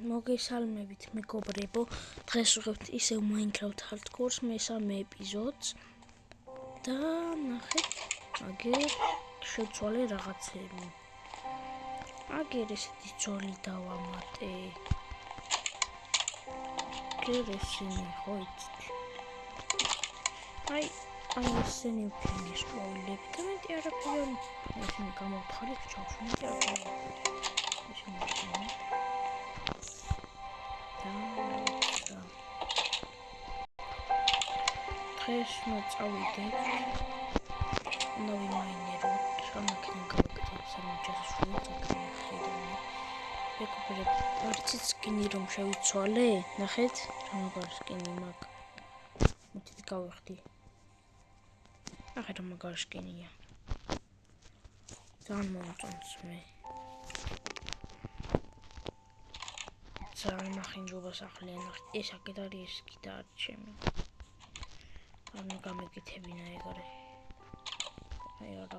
მოგესალმებით მეგობრებო, დღეს ვიღებთ ისევ Minecraft Hardcore-ს მესამე ეპიზოდს და ნახეთ, აგერ შევცვალე რაღაცები. აგერ ესეთი ძოლი დავამატე. აგერ ესენი ხო იცით. აი ესენი ვქენი სპოილები და მეტი არაფერი ესენი გამოვთხარით ჩავშუნეთ არაფერი. დღეს წავიდეთ უნდა ვიმაინეროთ რამაკიდან გავაკეთებ სამჯერ სულაც აკეთებინე მეგობრებო არცით სკინი რომ შევიცვალე ნახეთ რამაგარი სკინი მაქვს მოდით გავიხდი ნახეთ რამაგარი სკინია ძალიან მომწონს მე ძალიან მახინჯობას ახლიან ეს აქეთ არის ეს კიდე არის ჩემი ანუ გამეკეთებინა ეგრე აი არა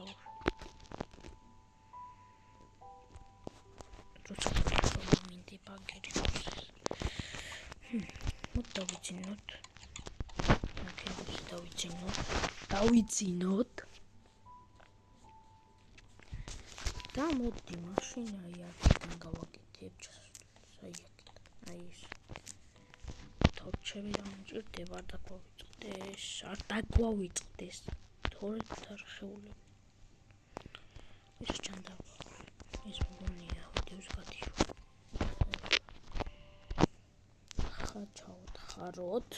როცა მინდი ბაგერი მოდ დავიძინოთ დავიძინოთ და მოდი მაშინ აი აქედან გავაკეთებ აი ეს თორჩები დამჭირდება არ დაგვავიწყდეს თორე დარხეული ეს ჩანდა ეს მგონია ვიდეოს გადიშვა ხა ჩავთხაროთ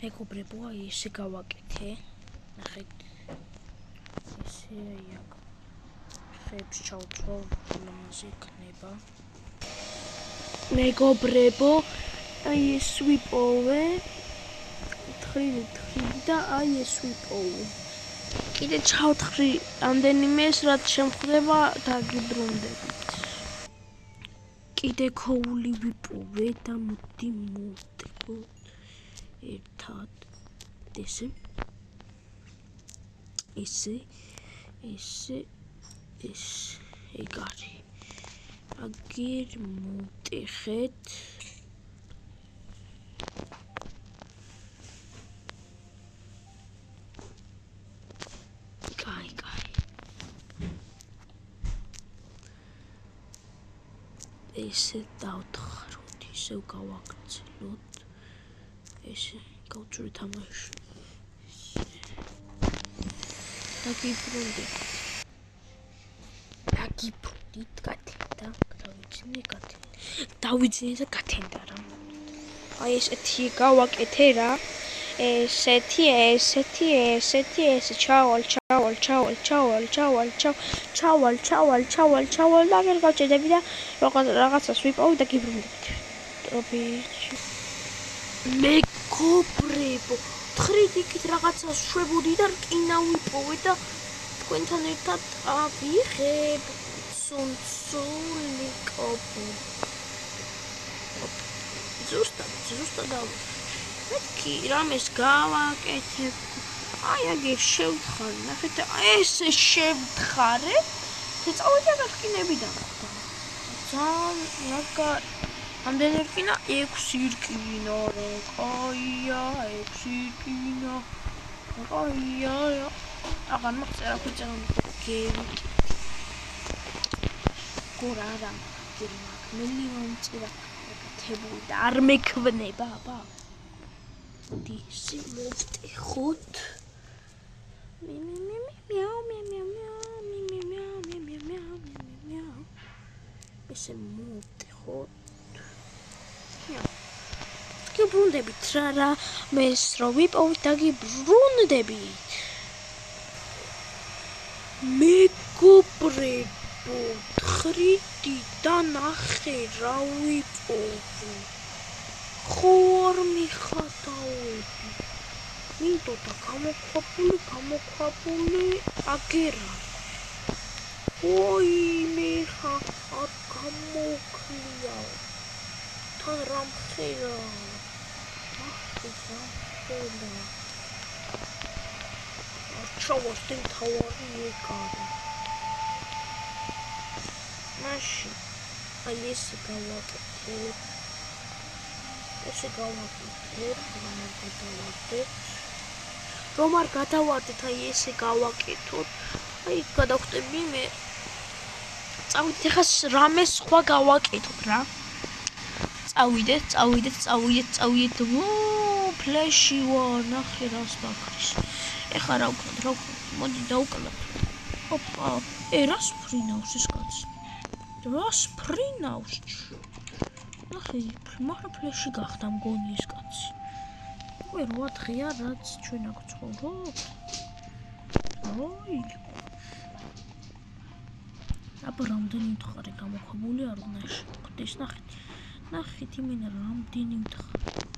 მეგობრებო აი ესე გავაკეთე ნახეთ ესე აი აქ ხებს ჩავთვალ ლამაზი იქნება მეგობრებო აი ეს ვიპოვე თხრილი და აი ეს ვიპოვე კიდე ჩავთხრი ამდენიმეს რაც შემხვდება დაგიბრუნდებით კიდე ქოული ვიპოვე და მოდი მოვტეხოთ ერთად ესე ეგ არის აგერ მოვტეხეთ კაი ესე დავთხაროთ ისევ გავაგრძელოთ ესე გავწვირთ ამაში დაგიბრუნდით გათენდა დავიძინე და გათენდა რა აი ესეთი გავაკეთე რა ესეთი ჩავალ და აგერ გავჭედები და რაღაცას ვიპოვე და გიბრუნდებით მეგობრებო თხრით იქით რაღაცას შვებოდი და რკინა ვიპოვე და თქვენთან ერთად ავიღებ სუნსული კოპი ზუსტად მეთქი რამეს გავაკეთებ აი აგერ შევთხარი ნახეთ ესე შევთხარე და წავედი აგერ რკინები დავხდა ძალიან ამდენი რკინა 6 რკინა რა კაია 6 რკინა კაია აღარ მაქვს არაფერი გევიკი გორა რა მილიონი წერა გაკეთებული და არ მექვნება აბა ისი მოვტეხოთ ესე მოვტეხოთ გიბრუნდებით რა მეს რო ვიპოვით და გიბრუნდებით მეგობრებო თხრიდი და ნახე რა ვიპოვე ხო არ მიხატავები მინდოდა გამოქვაბული აგერა ой მიხა არ გამოკლია თან რამხელა ჩავასდენ თავარი ეგარი მაშინ აი ესე გავაკეთებ. რომ არ გადავარდეთ, აი ესე გავაკეთოთ. აი გადავხტები მე. წავიდეთ ახლა რამე სხვა გავაკეთოთ რა. წავიდეთ. ფლეში ვარ, ნახე რას გაქრის. ეხლა რა ვქნათ? მოდი დავკლებ. ოპა, რას ფრინავს ეს კაცი? რას ფრინავს? ნახე, მაგრამ ფლეში გახდა მგონი ეს კაცი. უკვე 8 დღეა რაც ჩვენ აქ ცხოვრობთ. აბა რამდენი მთხარი გამოქვებული არ უნდა შეგვდეს, ნახეთ იმენა რამდენი მთხარი.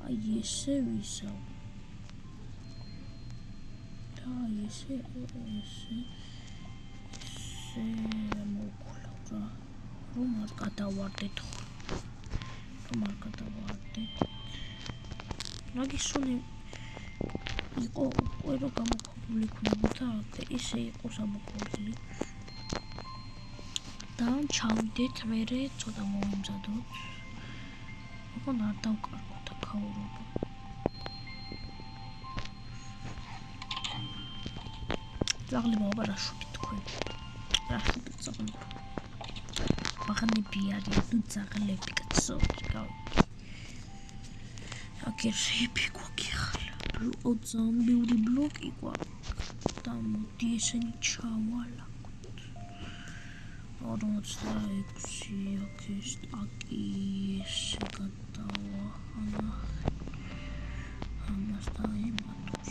აი ესე ვიზავ. და ესე მოვქვლავ რა. რომ არ გადავარდეთ. მაგისუნი იყო უკვე რომ გამოქვებული ქნებოდა და ისე იყოს ამოქვებული. და ჩავიდეთ მერე ცოტა მოვიმზადოთ. ოღონ არ დავკარგოთ აქაურობა. ძაღლება აბარაშუქი თქვენ. რაშუქი ძაღლება. ბაღნები არიან თუ ძაღლები კაცო. აგერები გვაქიხალა. ოძამ ბევრი ბლოკი გვაქვს. და მოდი ესენი ჩავალაგოთ. 46 აქ ეს ტაკი ესე გადავაჰანა. ამას დაიმატოს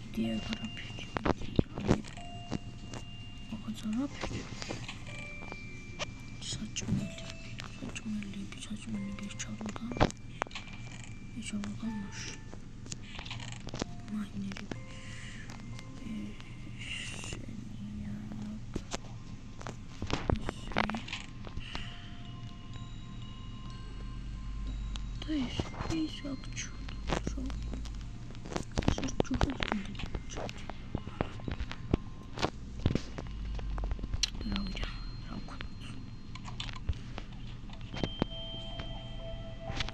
კიდე არაფერი. საჭმელები ჩავდგა მაშინ. მაინერები. ეს აქ ჩუდო. ეს ჩუდო.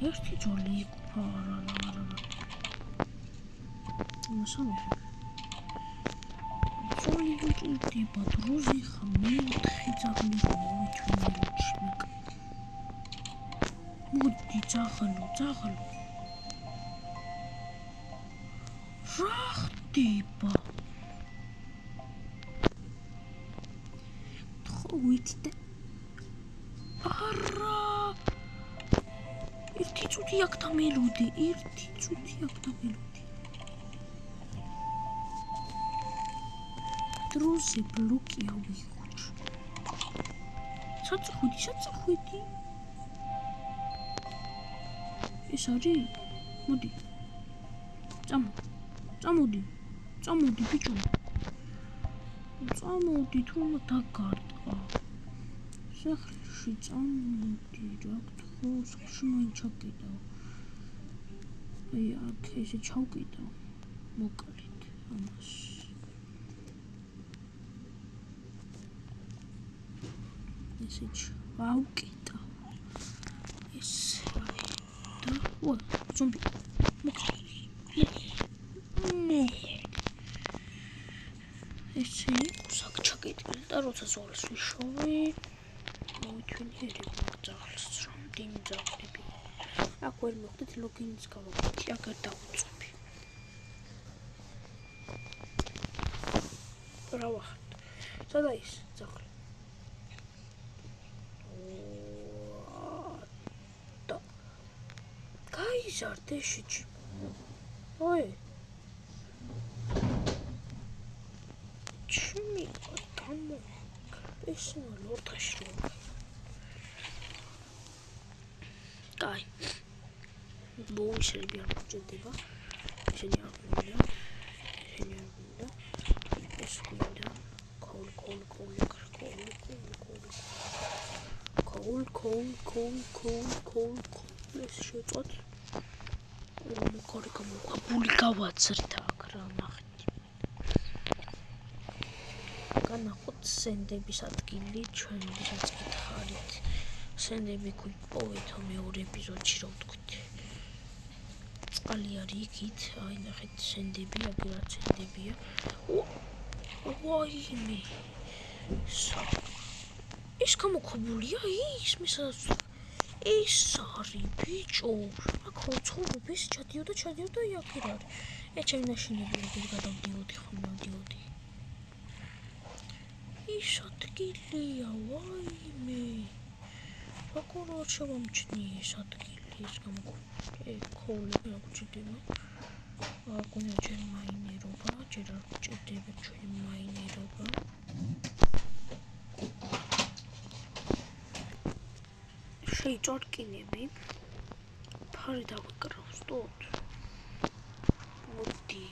ერთი ჯოლი იყო არა. მოსამე. ჯოლი უჭირდება დროზე ხა მეოთხე ძაღლი მოვიჩვენე. მოდი ძაღლო. რა ხდება? თხოვით და არა ერთი წუთი აქ დამელოდი. დროზე ბლოკი ავიღოთ. საწხვიდი. ეს არის? მოდი. წამოდი ბიჭო. წამოდი თუ დაგარტყა. სახლში წამოდი რა გთხოვ, სახლში მაინც ჩაგკიდავ. აი აქ ესე ჩავკიდავ. მოკლედ ამას. ესე ჩავკიდავ. ესე და ზომბი. ესე იყოს აქ ჩაკეტილი და როცა ზოლს ვიშოვი მოვიჩვენიერებ ძაღლს რამდენი ძაღლები აქ ვერ მოხდეთ ლოგინის გავაკეთე აგერ დავუწვევი რა ვახართ სადა ის ძაღლი და გაიზარდე შეჭი ой чуми там песня лоташро кай больше ребят чётева сегодня кол let's shoot what მოგარი გამოქვაბული გავაცრდა აქ რა ნახეთ. განახოთ სენდების ადგილი ჩვენ ვისაც გითხარით. სენდები გვიპოვეთ მეორე ეპიზოდში რა ვთქვით. წყალი არის იქით, აი ნახეთ სენდები, აგერაც სენდებია. ვაიმე. ეს გამოქვაბულია ის მისაც ეს არის ბიჭო. აქ ცხოვრობ ეს ჩადიოდა აქ არის. ჩემი მაშინები როგორ გადავდიოდი ხოლმე ავდიოდი. ის ადგილია, ვაიმე. როგორ შევამჩნიე ეს ადგილი, ეს გამოქვაბული. ქოვლები რა გვჭირდება. აგონია ჩვენ მაინერობა, ჯერ არ გვჭირდება ჩვენ მაინერობა. შეიჭარკინები. ფარი დავიკრავსტოთ. მოდი.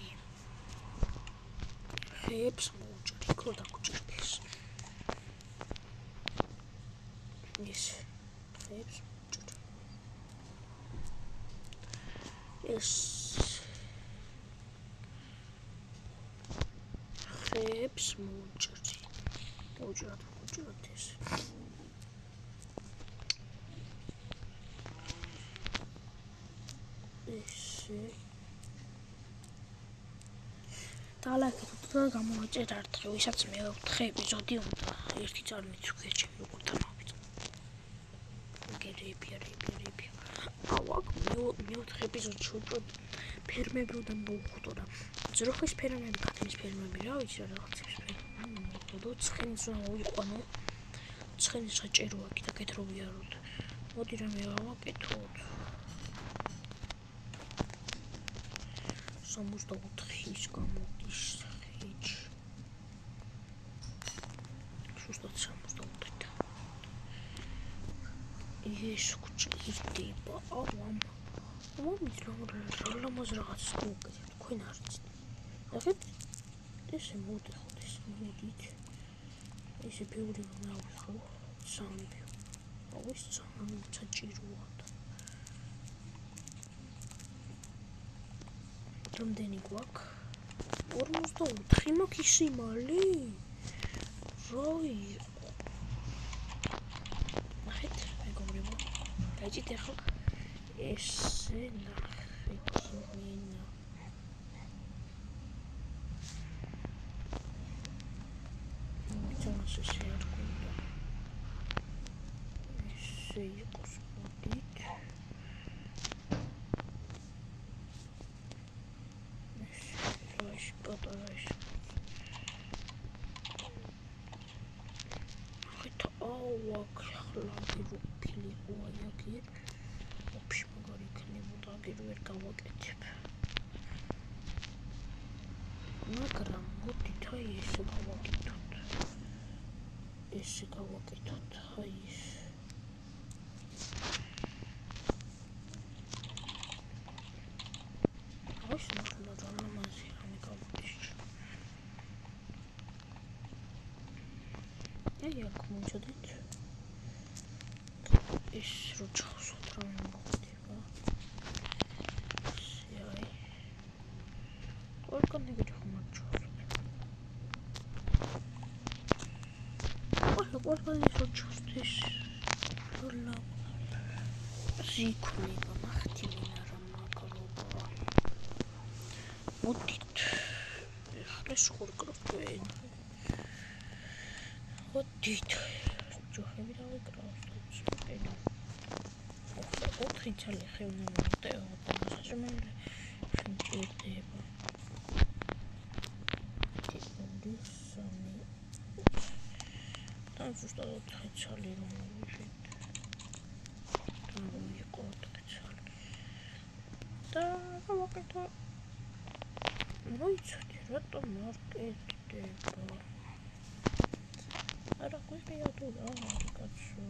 ხეებს მოვჭრი, ხო დაგვჭირდეს. ეს ხეებს მოვჭრი. ეს ხეებს მოვჭრი. მოვჭრათ ეს. დალაიქეთ და გამოვაჭერ ართხე, ვისაც მეოთხე ეპიზოდი უნდა. ერთი წარმით ვქეთ ჩემი როგორ დამავიწყო. გერებია. აუ აქ მეოთხე ეპიზოდში ვუჭრობ ფერმები უნდა მოვხვდო რა. ძროხის ფერმები, ქათმის ფერმები რა ვიცი რა რაღაცების ფერმები. მოვხვდო ცხენის უნდა მოვიყვანო. ცხენი საჭიროა კიდე კეთრობიაროთ. მოდი რამე გავაკეთოთ. 64-ის გამოდის ხიჭ. ზუსტად 64-და. ეს გვჭირდება. ამის ლამაზ რაღაცას გავუკეთებთ. თქვენ არ იცით. ნახეთ. ესე მოვდეხოთ ეს მოდით. ესე ბევრი მოვიხო. სამი. აუ ეს სამი საჭიროა. რამდენი გვაქვს? 44 მაქვს სიმალი? რა იყო? ნახეთ, მეგობრებო. დაიჭით ახლა ესე ნახეთ იმენა. ეს არ გვინდა. ესე იყოს მოდით. პატარაში. ხეთ აუაკ ხლაგი რუფილი ოაიაკი. ოფში მაგარი იქნებოდა, აგერ ვერ გავაკეთებ. მაგრამ მოდით აი ესე გავაკეთოთ. აი ეს. ეს ნახლა ძალამაზი რამე გავაკეთე. აი აქ მოვჭედით. ეს რო ჩავსვათ რამე მოხდება. აი. ორგანიზები ხომ არ ჩავსვათ. ორგანიზები ჩავსვათ. როლა. ზიქნება მახტილინა რა მაგრობა. მოდით. ეხლა შორკროფენ. მოდით. ჯოხები დავიკრავოთ. ენა. ოთხი ცალი ხევნა მოვტევო და სასმელი შემჭირდება. ტიპური სამი. და ზუსტად ოთხი ცალი რომ მოვიშვით. და იყო ოთხი ცალი. და გავაკეთო. მოიცადე რატომ არ კეთდება. არა ყვია თუ რა კაცო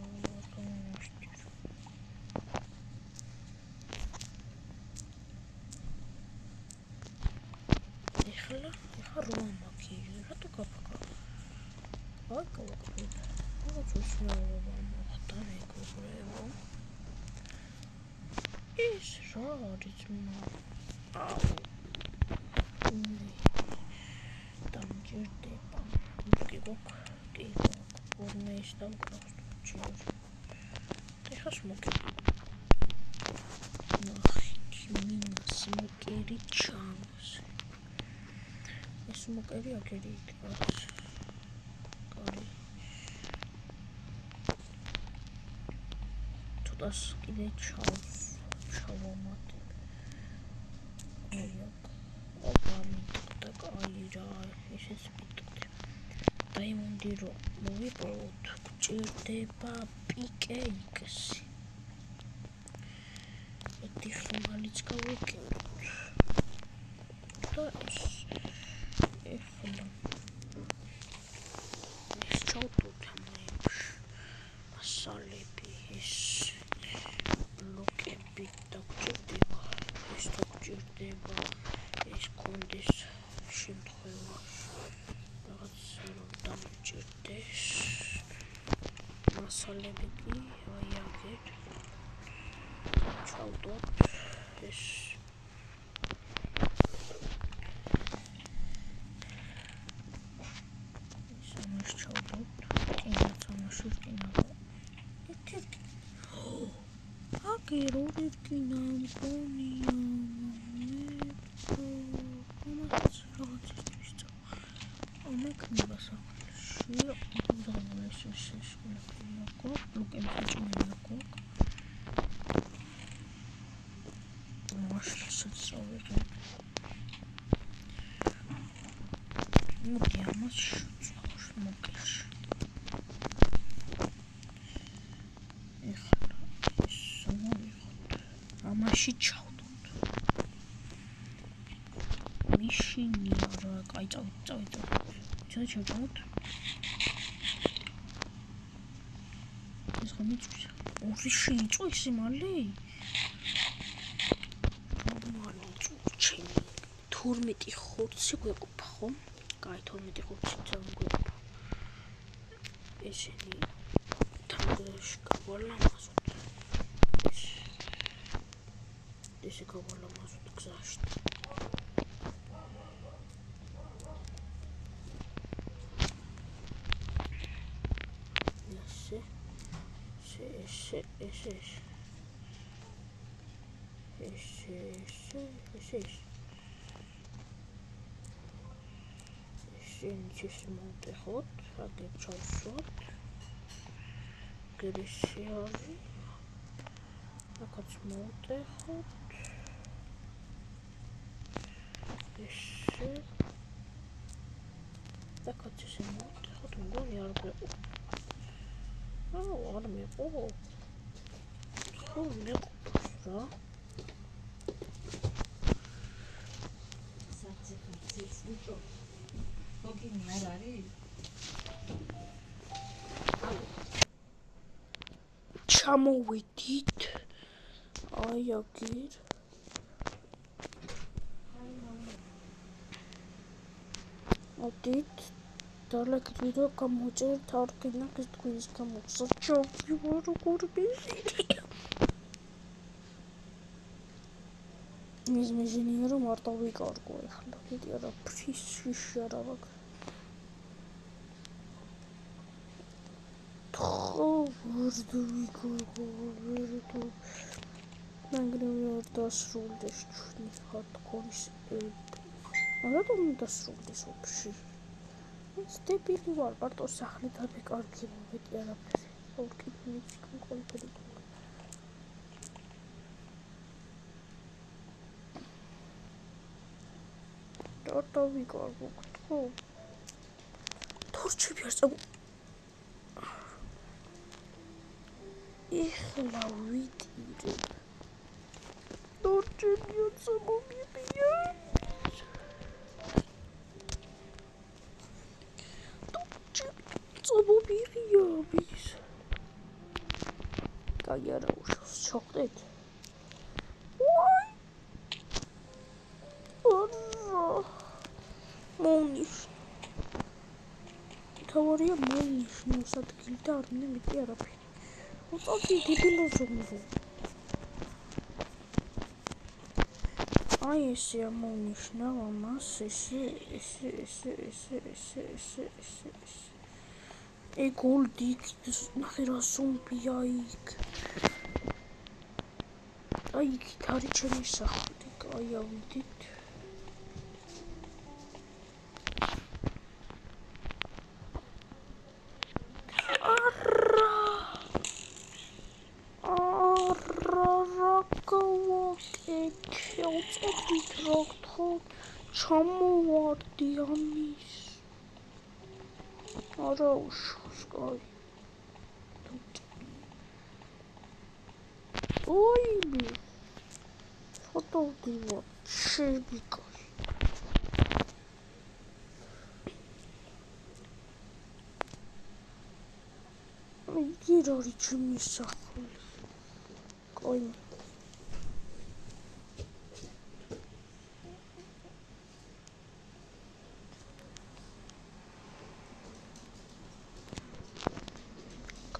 გამოსტი. ეხლა რომ მაგი რატო გაფაკა. აი გავაკეთე. რა ცოტა მოხდა მეგობრებო. ეს რა არის დამჭირდება კი ფორმის დავკრავს ჯერ ეხა მოკერი ნახეთ მინას მოკერი ჩანს ეს მოკერი აქერი იქნას კარი თუთას კიდე ჩავამატებ აი აქ ოპა მიტყდა კაი რა ესეც მიტყდა დაიმონდი რომ მოვიპოვოთ გჭირდება პიკე იქსი ერთი ხმალიც გავაკეთოთ და ეხლა ეს ჩავდოთ ამებში მასალები ეს ბლოკები დაგჭირდება ეს დაგჭირდება ეს კონდეს შემთხვევაში რაღაც რომ დამჭირდეს მასალები კი აი აგერ ჩავდოთ ეს ამას ჩავდოთ კიდეც ამაში რკინა ერთ-ერთი აგერ ორი რკინა მგონია ამას რაღაც ისწავლა ამეკნება სახლში ეს ბლოკები წმინდა მაშინაც წავიღე მოდი ამას შევწავ მოკეში ეხლა ეს მოვიღოთ ამაში ჩავდოთ მიშინია რა კაი წავიდეთ ჩა ჩავდოთ ეს ხომ იწვის ორი შეიწვის მალე 12 ხორცი გვეყოფა ხო? კაი 12 ხორცი წამგვეყოფა. ესენი თამგში გავალამაზოთ. ესე გავალამაზოთ გზაში. Сейчас мовтехот, агер чавшот, гресиари, акац мовтехот, еше, акац еше мовтехот, мгони аргвеყო. არ მეყო. ხო მეყობს რა. საცეცუჭო. გოგინი არ არის? ჩამოვიდით. აი აგერ. მოდით. დალექით ვიდეო გამოწერთ არგენაკის თქვის გამოსაჭორი ვარ როგორ მიზიდია. მის მეჟინია რომ არ დავიკარგო ეხლა. მეტი არა ფრისში არა ვაკ. ვარდვიკარგო ვერდო. ნანგრევი არ დასრულდეს ჩვენი ჰარდკორის რატომ დასრულდეს ოფში? ეს დებილი ვარ, მარტო სახლი დავიკარგე, მეტი არაფერი. ორკიდე მიციქნ ყველაფერი. და დავიკარგო, ხო? თორჩები არ წამო. ეხლა ვიტირებ. თორჩები არ წამომიყია. წამომიყიების. კაი არა უშავს, ჩოხდეთ. ვაი. მონიშ. თავარია მონიშნოს ადგილი და არ მინდა მეტი არაფერი. უწოდი დებილოზონზე. აი ესე ამოვნიშნა ამას, ესე. გოლდი ნახე რა ზომბია იქ. აი იქით არის ჩემი სახლი, აი ავიდით. ჩამოვარდი ამის. არა უშავს, კაი. ოი, ფოტოვდივა, შევიკაი. იგი რა არის ჩემი სახლი. კაი.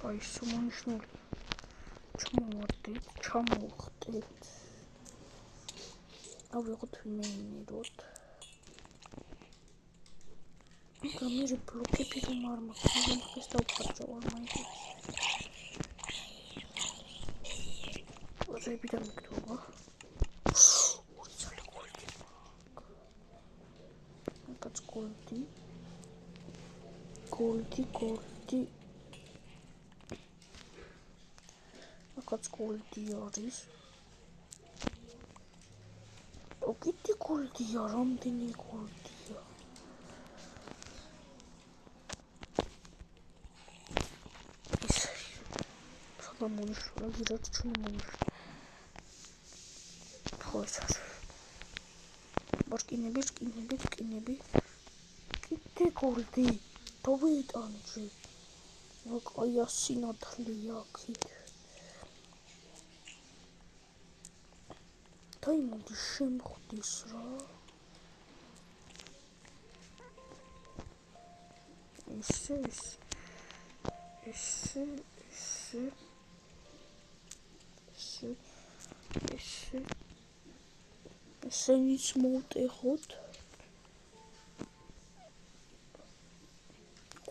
აი სუმონიშნული ჩამოვხდით. ავიღოთ ვიმეინიროთ. გამერე ბლოკები რომ არ მაქვს, ეს დავხარჯავ არ მაინტერესებს. რები დამიგდობა. ორი ძალი გოლდი. მაგაც გოლდი. Magაც გოლდი არის. კიდე გოლდია, რამდენი გოლდია. ისე. ხლა მონიშნა, ვიღაც ჩვენ მონიშნა. ხოცა. ბორკინები. კიდე გოლდი. დავიტანჯი. აი ასინათლია აქით. დაიმოდი შემხვდის რა. ესე. ესენიც მოვტეხოთ.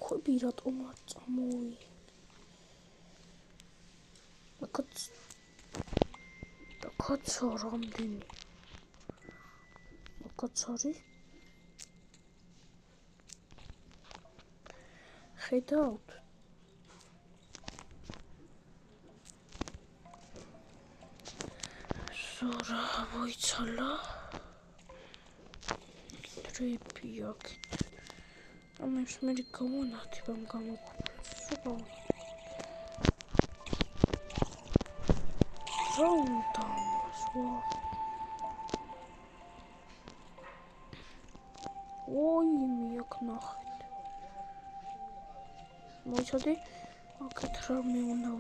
ხვები რატომ არ წამოვი? კაცა რამდენი? კაც არის? ხედავთ? ზორა მოიცალა. დრეიპი აქეთ. ამებს მე გამონათებამ გამოგფუძო. რა ოი მიაკ ნახეთ. მოიცადე აქეთ რამე უნდა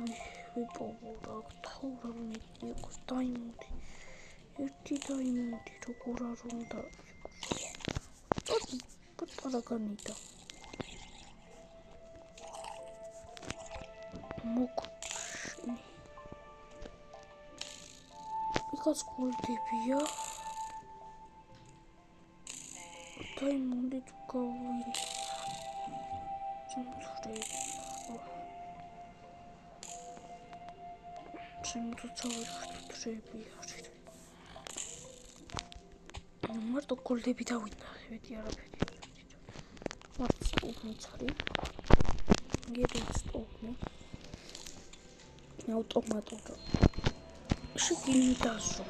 ვიპოვო რა თავრამე იყოს დაიმოდი. ერთი დაიმოდი როგორ არ უნდა. პატარაგანიდა. მოკშნი. იქაც გოლდებია. დაიმონდი თუ გავირი. შემოწავე ხტრები არის. მარტო გოლდები დავინახეთ არაფერი. მარტო სტოპნიც არის. გერიც სტოპნი. ავტომატურად. შეგინი დასო.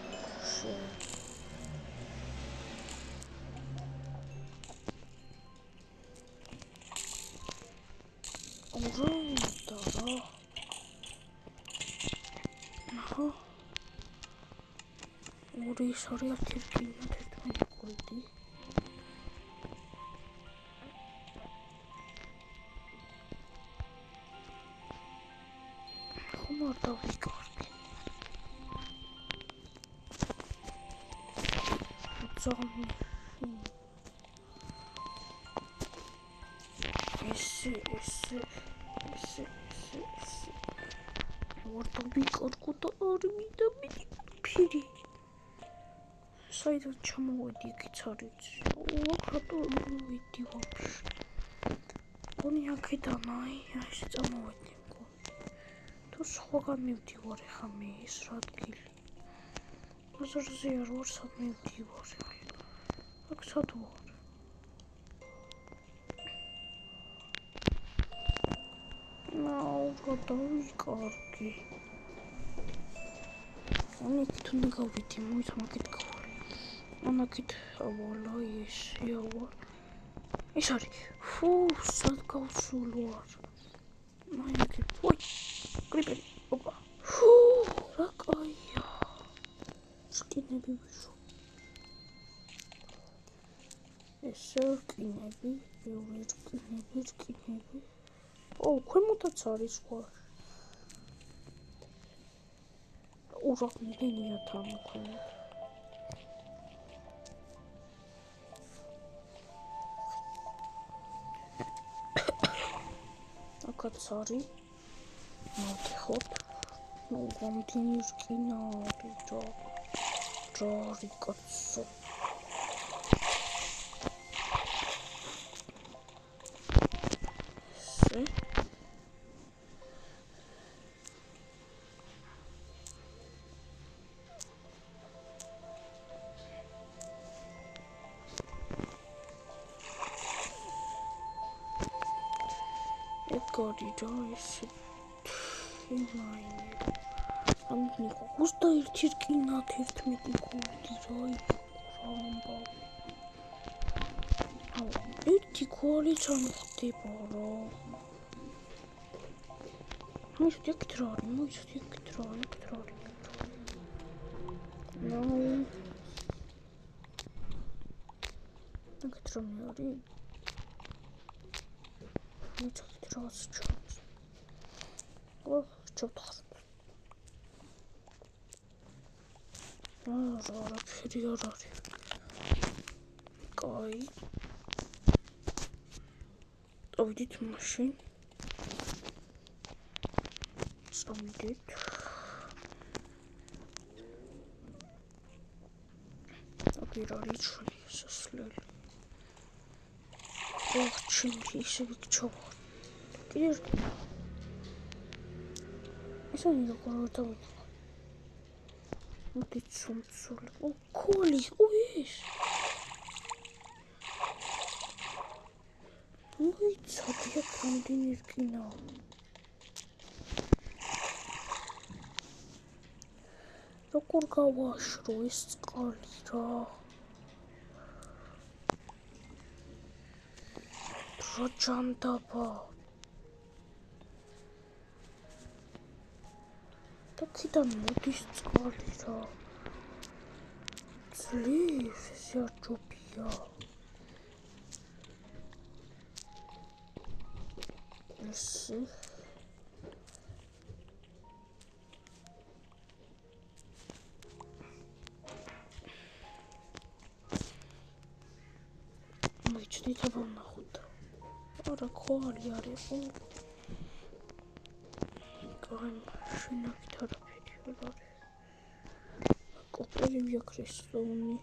ორი სორი ერთი გოლდი. ხომ არ დავიკარგი. ზონი. ესე. ვარ დავიკარგო და არ მიდამი ფირი. საიდან ჩამოვედი იქიც არ იცი. აქ რატო მოვედი ვაფშე? გონი აქედან აი ეს წამოვედი მგონი. თუ სხვაგან მივდივარ ეხა მე ეს რა ადგილი. აზერზე არ ვარ სად მივდივარ ახლა. აქ სად ვარ? რა დავიკარგი. ანიქით უნდა გავიდი, მოიცამაკეთ გავარი. ანაკით ავალა ესეავა. ეს არის. ფუ, სად გავსულვარ. მაინაკეთ. ვაი. კრიპერი. ოპა. ფუ, რა კაია. სკინები ვიშო. ესე სკინები, ბევრი სკინები. ქვემოთაც არის სხვა. ურაღმდენია თან ქვემოთ. აქაც არის. მოვთხოვთ. ურაღმდენი სკინა არის რა არის კაცო. Gori Joyce Himaine Amni Gusta Irkina Tirtmeti Gudi Joy Ramba Irti Koli Chanti Boro Миш диктрори No Диктрори Чёрт. Ох, чёрт. Зара переорали. Кай. Увидеть машин. Самдит. Обирали чули сослали. Ох, чем себе чёрт. Где же? Eso ni lo conozco. No te son solo. Oh, colis, uy. Uy, sabía que no tiene esquina. Lo colgaba shro es calira. Rojantaba. Takida motis calira. Sleeve se achopia. Esse. Мечты того нахуй. Ora коли арифу. Кайм шинак тарапетиолар. Копери крестовни.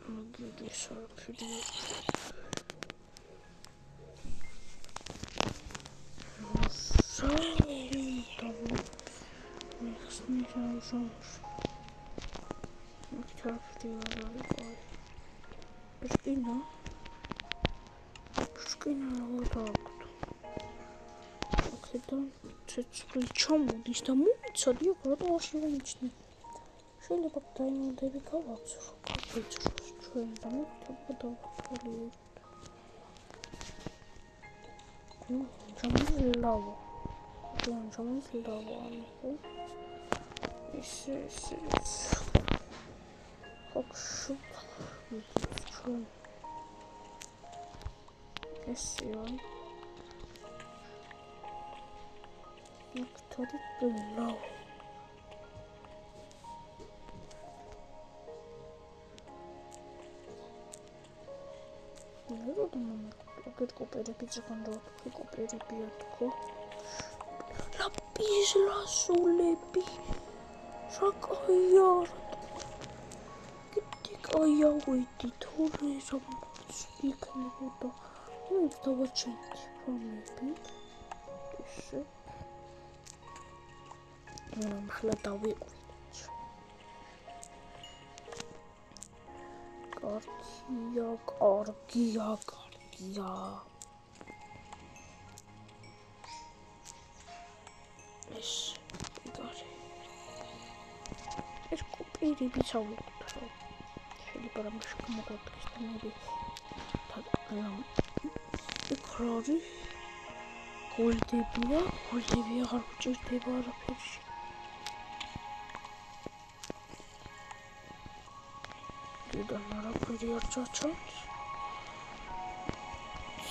Магиди сарапеди. Шкина вот так. Это ჩამოდის და მომიცადი აქ რა დავაშილენიჩნი. შეიძლება დაიმოდები გავაცრო. კაპეჭროს ჩვენ და მეთქვა ჩამოძლავა. ჩამოძლავა. ეს ხოქშუ ჩვენ ესეა Victory below. Nero da mama. Oket kopere pizza quando kopere piatko. La pizza sulle pi. რა კაია კიდე კაია ვედი თორე რამაც იქნებოდა დავაჩენთ რომები ესე ახლა დავიყვით კარგია ეს იგარი ეს კოპირები ჩავუყოთ შეიძლება რამაში გამოგვადგეს და მე ეკრანი გოლდები აღარ გჭირდება არაფერში დედან არაფერი არ ჩაჩანს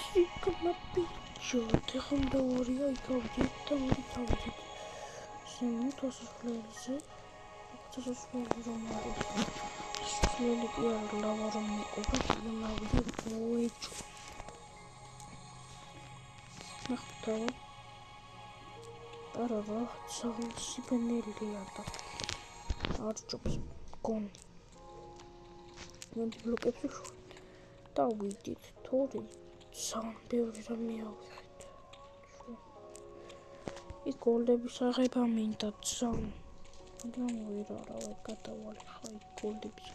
სიგმა ბიჭო თეხანდავარია იკავდით და მივით სასვლელზე სასვლელი რომ არის სასვლელი კი არ ლავა რომ მიყურებ ნავი მოეჭო ნახტავა არა სიბენელია და არ ჭობს გონი მე ბლოკებს დავიდით თორე სამ ბევრი რამ მიავიღეთ იქ გოლდების აღება მინდა სამ გამოვირარავე გადავალი ხაი გოლდების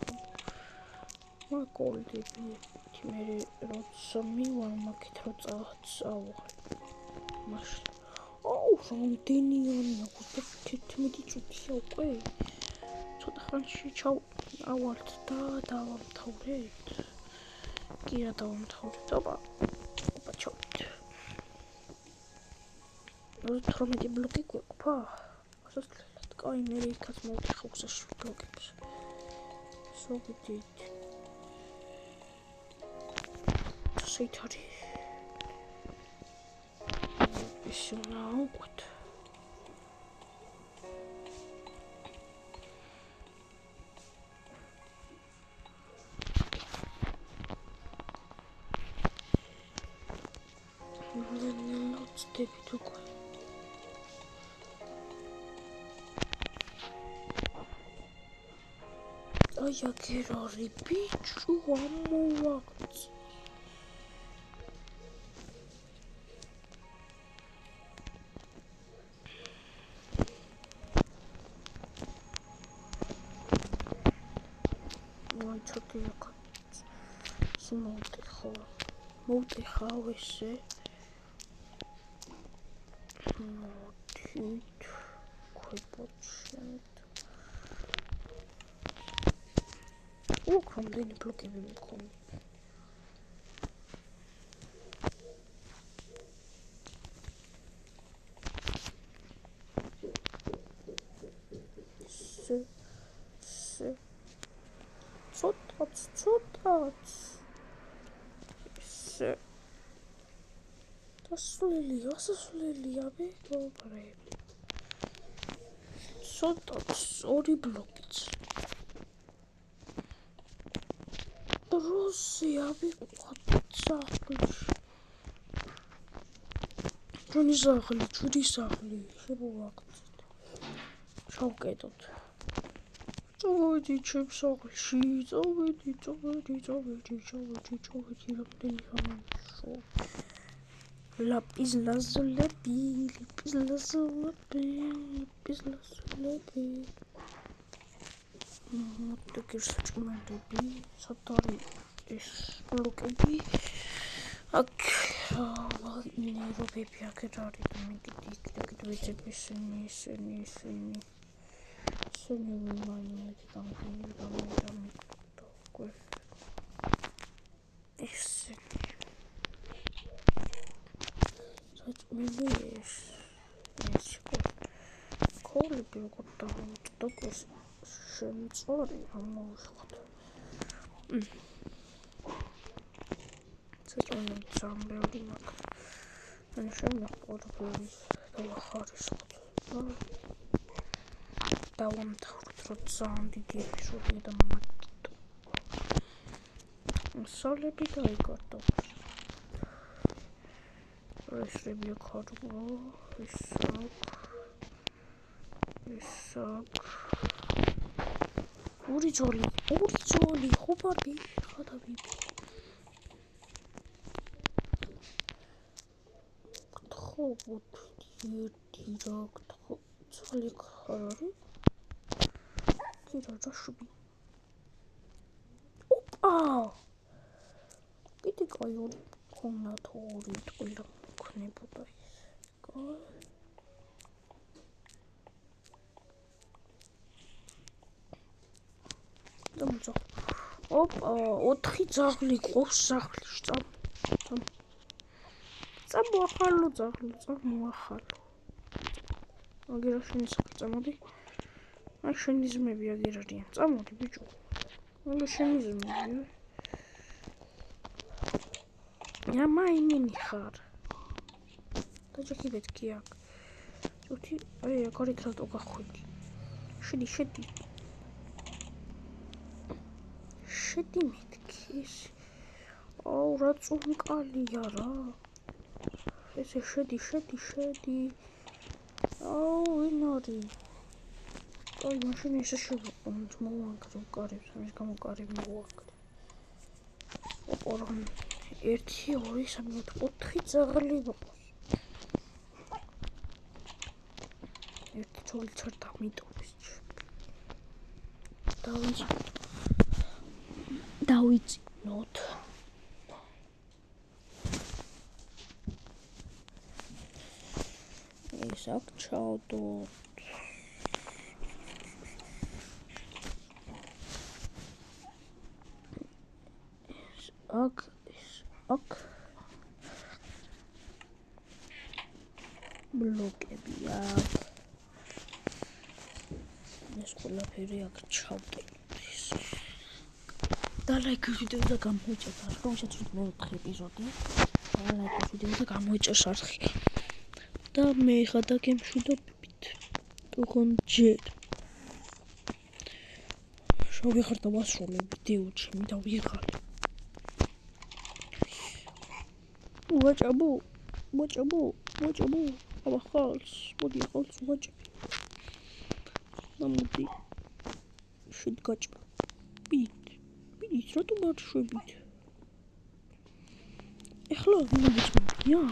გოლდები მე როცა მივარ მაგით რო წავაღე მაშინ რამდენიანი აქვს 11 წუთია უკვე ცოტა ხანში ავალთ და დავამთავრეთ კი რა დავამთავრეთ ოპა ჩავით 18 ბლოკი გვეყოფა ასასვლელად კაი მე იქაც მოვიხავ გზაში ბლოკებს სოგიდით სით არის ის უნდა უყვეთ ნოცდებით უკვე აი აქ არის ბიჭო ამოვაგწ აი ცოტა იქ მოვტეხავ ესე მოდით ქვებოჩეთ რამდენი ბლოკები მქონი ცოტაც ესე დასვლელია მეგობრე ცოტაც ორი ბლოკიც დროზე ავიყვათ სახლში ჩვენი სახლი შემოვაგწეთ ჩავკეტოთ წავედი ჩემ სახლში წავედი რამდენი ხანია ლაპის ლაზლები მოტკირსჭმელები სათარი ეს ბლოკები აქ ნერვები აქეთ არის და მე კიდე ვეძებ ისინი ვიმანიეთ დამკვირვებლა ისინი საჭმელი ეს კოლები როგორ დავუწყდოს შემწორი ამოვიხოთ საჭმელი ძამბეული მაქვს ან შემოყოლებს დავახარისხოთ დავამთავრეთ რომ ძალიან დიდი ეპიზოდია და მარტო სოლები დაიკარდო ეს რებია ქარგო ეს ორი ძოლი, ხუბარი, ხადაბი. გთხოვოთ ერთი რა გთხოვ, ძალი ხარ არის? კი რა შვი. ოპა! კიდე კაი ორი ქონათ ორი ტყუილო ქნებოდა ის. კაი. დამოწა. ოპა, 4 ძაღლი ყავს სახლში. წამოახალო ძაღლი, წამოახალო. აგერა შენი სახლი წამოდი. აი შენი ძმები აგერ არიან. წამოდი ბიჭო. აგერ შენი ძმები. მაინენი ხარ. დაჯექი მეთქი აქ. ჯუთი, აი აგარით რატო გახვიდი. შედი. შედი მეთქის. აუ რა წუნკალია რა. ესე შედი. აუ ვინ არის? აი მაშინ ესე შევყოთ მოვაკრო კარებს, ამის გამო კარები მოვაკრო. ოპორა 1 2 3 4 ძაღლი მოყავს. ერთი ძოლი ჩერდა მიტოვის. დავიწინოთ. ეს აქ ჩავდოთ. აქ ბლოკები აქ. ეს ყველაფერი აქ ჩავკიდოთ. და ლაიქი ვიდეო და გამოიჭერთ არხი, ვისაც მეოთხე ეპიზოდი. და ლაიქი ვიდეო და გამოიჭერთ არხი. და მე ხა და გემშვიდობებით. თქონ ჯერ. შევიხარ და ვასრულე ვიდეო ჩემი და ვიღალე. ვაჭაბო. აბა ხალს, მოდი ხალს ვაჭები. და მოდი. შედგაჭა. ბიჭ, რატო მარშვებით? ეხლა მოგიწმენია?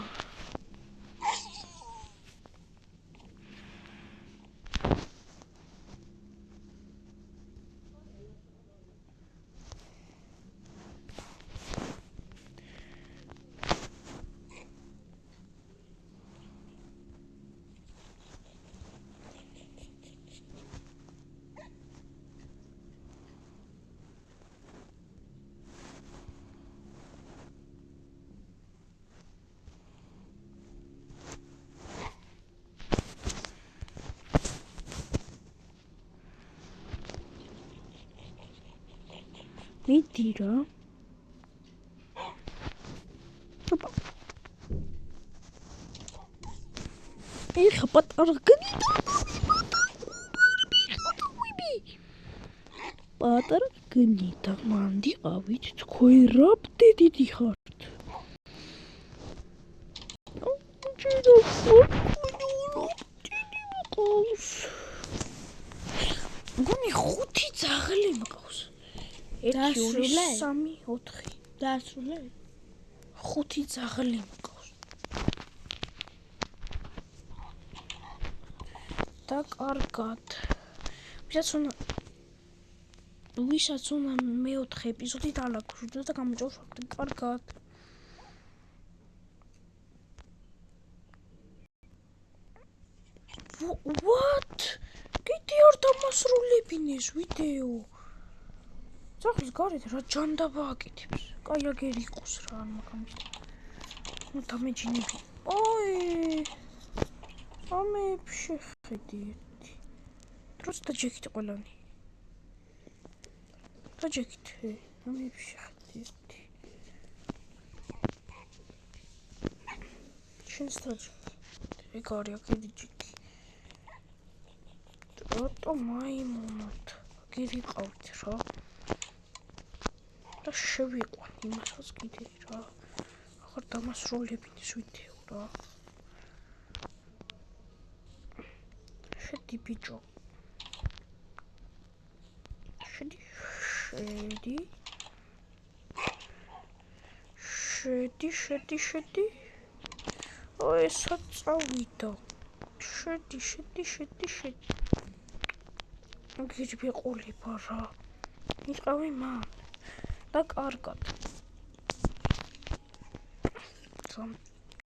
მიდი რა. ოპა. ეხა პატარა გნიდა. პატარა გნიდა. მანდი ყავით თქვენ რა ბდედი ხართ. გონი 5 ძაღლი მყავს. 1 2 3 4 დაასრულე 5 ძაღლი მყავს. და კარგად. ვისაც უნდა მეოთხე ეპიზოდი დალაგო და გამოიწვევს კარგად. What? კიდე არ დამასრულებინეს ვიდეო. ძაღლის გარეთ რა ჯანდაბა აკეთებს. კაი აგერ იყოს რა მაგრამ. ნუ დამეჯინები. ოი. ამებში ხედი ერთი. დროს დაჯექით ყველანი. დაჯექით. ამებში ხედი ერთი. შენ სტაჯი. ეგარი აკედი ჯიქი. რატო მაიმუნოთ? გირიყავთ რა. და შევიყვან იმასაც კიდე რა. ახლა დამასრულებინეს ვიდეო რა. შედი ბიჭო. შედი შედი. ესაც წავიდა. შედი. გიჯბიყულება რა. იყავი მან. და კარგად.